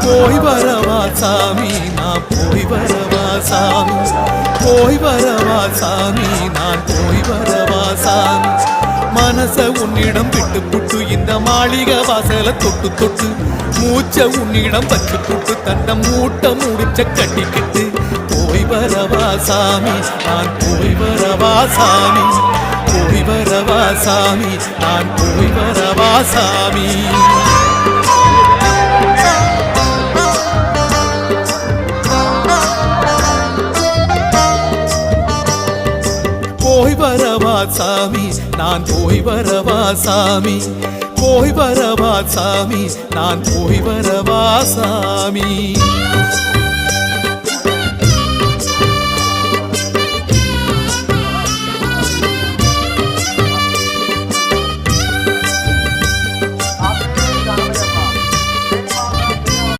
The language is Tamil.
போய் வரவா சாமி நான் போய் வரவா சாமி போய் வரவா சாமி நான் போய் வரவா சாமி மனச உன்னிடம் விட்டு புட்டு இந்த மாளிகை வாசல தொட்டு தொட்டு மூச்ச உன்னிடம் வச்சு புட்டு தன்னை மூட்டை முடிச்ச கட்டிக்கிட்டு போய் வரவா சாமி நான் போய் வரவா சாமி போய் வரவா சாமி நான் போய் வரவா சாமி போய் வரவா சாமி நான் போய் வரவா சாமி போய் வரவா சாமி நான் போய் வரவா சாமி